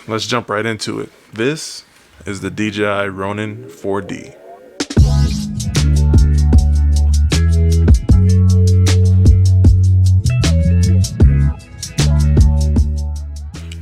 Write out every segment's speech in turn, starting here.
let's jump right into it. This is the DJI Ronin 4D.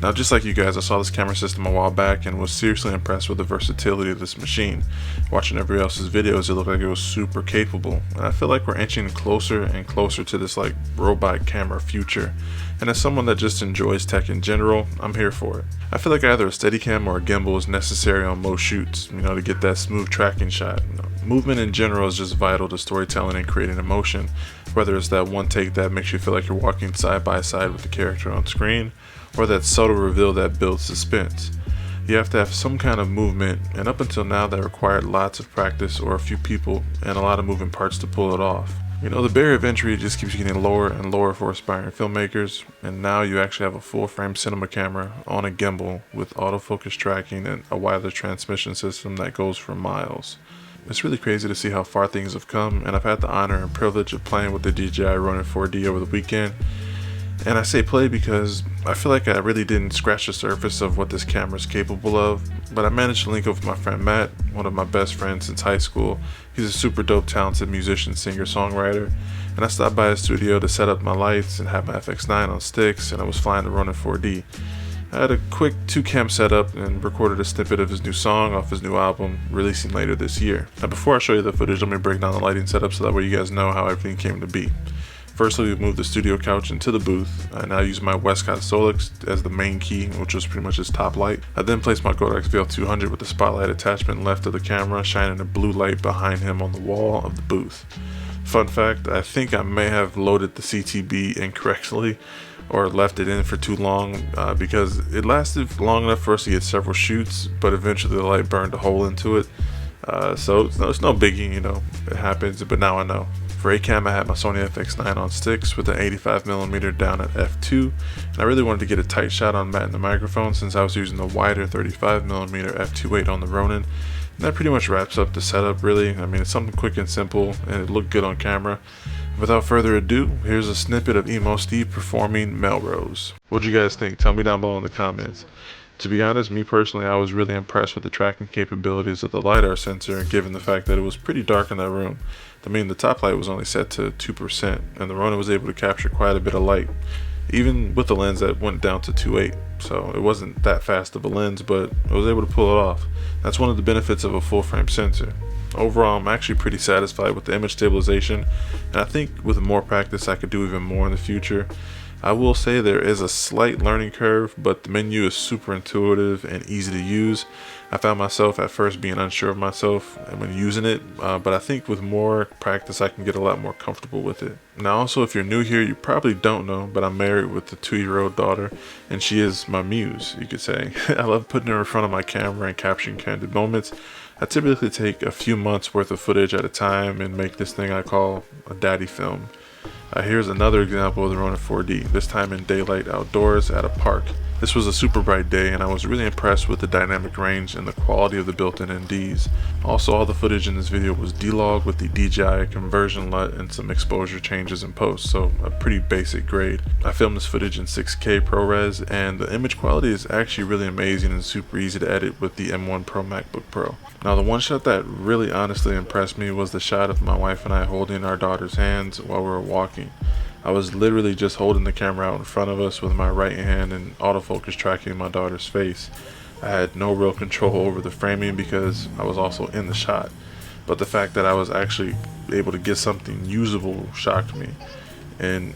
Now, just like you guys, I saw this camera system a while back and was seriously impressed with the versatility of this machine. Watching everybody else's videos, it looked like it was super capable. And I feel like we're inching closer and closer to this like robot camera future. And as someone that just enjoys tech in general, I'm here for it. I feel like either a Steadicam or a gimbal is necessary on most shoots, to get that smooth tracking shot. Movement in general is just vital to storytelling and creating emotion. Whether it's that one take that makes you feel like you're walking side by side with the character on screen, or that subtle reveal that builds suspense. You have to have some kind of movement, and up until now that required lots of practice or a few people and a lot of moving parts to pull it off. The barrier of entry just keeps getting lower and lower for aspiring filmmakers, and now you actually have a full frame cinema camera on a gimbal with autofocus tracking and a wireless transmission system that goes for miles. It's really crazy to see how far things have come, and I've had the honor and privilege of playing with the DJI Ronin 4D over the weekend. And I say play because I feel like I really didn't scratch the surface of what this camera is capable of, but I managed to link up with my friend Matt, one of my best friends since high school. He's a super dope, talented musician, singer, songwriter, and I stopped by his studio to set up my lights and have my FX9 on sticks, and I was flying the Ronin 4D. I had a quick 2-cam setup and recorded a snippet of his new song off his new album, releasing later this year. Now before I show you the footage, let me break down the lighting setup so that way you guys know how everything came to be. Firstly, we moved the studio couch into the booth. I now use my Westcott Solix as the main key, which was pretty much its top light. I then placed my Godox VL200 with the spotlight attachment left of the camera, shining a blue light behind him on the wall of the booth. Fun fact, I think I may have loaded the CTB incorrectly or left it in for too long because it lasted long enough for us to get several shoots, but eventually the light burned a hole into it. So it's no biggie, it happens, but now I know. For A-Cam, I had my Sony FX9 on sticks with an 85mm down at f2, and I really wanted to get a tight shot on Matt and the microphone since I was using the wider 35mm f2.8 on the Ronin. And that pretty much wraps up the setup, really. It's something quick and simple, and it looked good on camera. Without further ado, here's a snippet of Emo Steve performing Melrose. What'd you guys think? Tell me down below in the comments. To be honest, me personally, I was really impressed with the tracking capabilities of the LiDAR sensor, given the fact that it was pretty dark in that room. The top light was only set to 2%, and the Ronin was able to capture quite a bit of light, even with the lens that went down to 2.8. So it wasn't that fast of a lens, but I was able to pull it off. That's one of the benefits of a full frame sensor. Overall, I'm actually pretty satisfied with the image stabilization, and I think with more practice I could do even more in the future. I will say there is a slight learning curve, but the menu is super intuitive and easy to use. I found myself at first being unsure of myself when using it, but I think with more practice I can get a lot more comfortable with it. Now also, if you're new here, you probably don't know, but I'm married with a 2-year-old daughter, and she is my muse, you could say. I love putting her in front of my camera and capturing candid moments. I typically take a few months worth of footage at a time and make this thing I call a daddy film. Here's another example of the Ronin 4D, this time in daylight outdoors at a park. This was a super bright day, and I was really impressed with the dynamic range and the quality of the built-in NDs. Also, all the footage in this video was D-Log with the DJI conversion LUT and some exposure changes in post, so a pretty basic grade. I filmed this footage in 6K ProRes, and the image quality is actually really amazing and super easy to edit with the M1 Pro MacBook Pro. Now, the one shot that really honestly impressed me was the shot of my wife and I holding our daughter's hands while we were walking. I was literally just holding the camera out in front of us with my right hand and autofocus tracking my daughter's face. I had no real control over the framing because I was also in the shot, but the fact that I was actually able to get something usable shocked me. And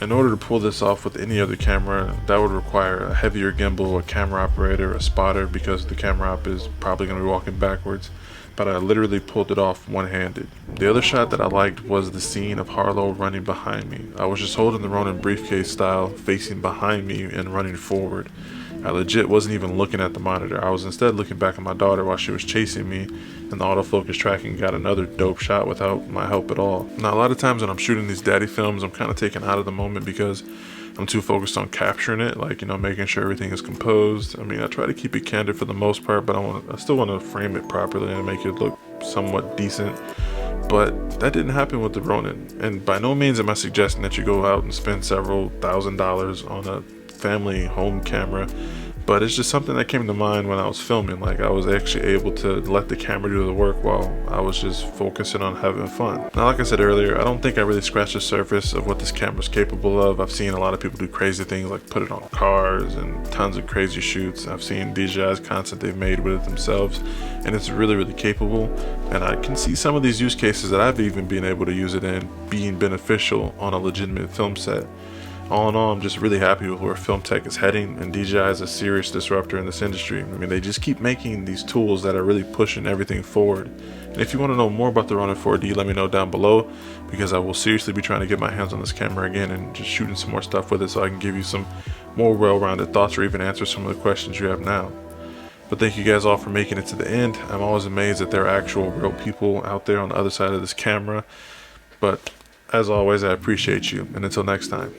in order to pull this off with any other camera, that would require a heavier gimbal, a camera operator, a spotter, because the camera op is probably going to be walking backwards. But I literally pulled it off one-handed. The other shot that I liked was the scene of Harlow running behind me. I was just holding the Ronin briefcase style, facing behind me and running forward. I legit wasn't even looking at the monitor. I was instead looking back at my daughter while she was chasing me, and the autofocus tracking got another dope shot without my help at all. Now, a lot of times when I'm shooting these daddy films, I'm kind of taken out of the moment because I'm too focused on capturing it, making sure everything is composed. I try to keep it candid for the most part, but I still want to frame it properly and make it look somewhat decent. But that didn't happen with the Ronin, and by no means am I suggesting that you go out and spend several $1,000s on a family home camera, But it's just something that came to mind when I was filming. Like, I was actually able to let the camera do the work while I was just focusing on having fun. Now, like I said earlier, I don't think I really scratched the surface of what this camera is capable of. I've seen a lot of people do crazy things like put it on cars and tons of crazy shoots. I've seen DJI's content they've made with it themselves, and it's really, really capable. And I can see some of these use cases that I've even been able to use it in being beneficial on a legitimate film set. All in all, I'm just really happy with where film tech is heading, and DJI is a serious disruptor in this industry. I mean, they just keep making these tools that are really pushing everything forward. And if you want to know more about the Ronin 4D, let me know down below, because I will seriously be trying to get my hands on this camera again and just shooting some more stuff with it so I can give you some more well-rounded thoughts or even answer some of the questions you have now. But thank you guys all for making it to the end. I'm always amazed that there are actual real people out there on the other side of this camera. But as always, I appreciate you, and until next time.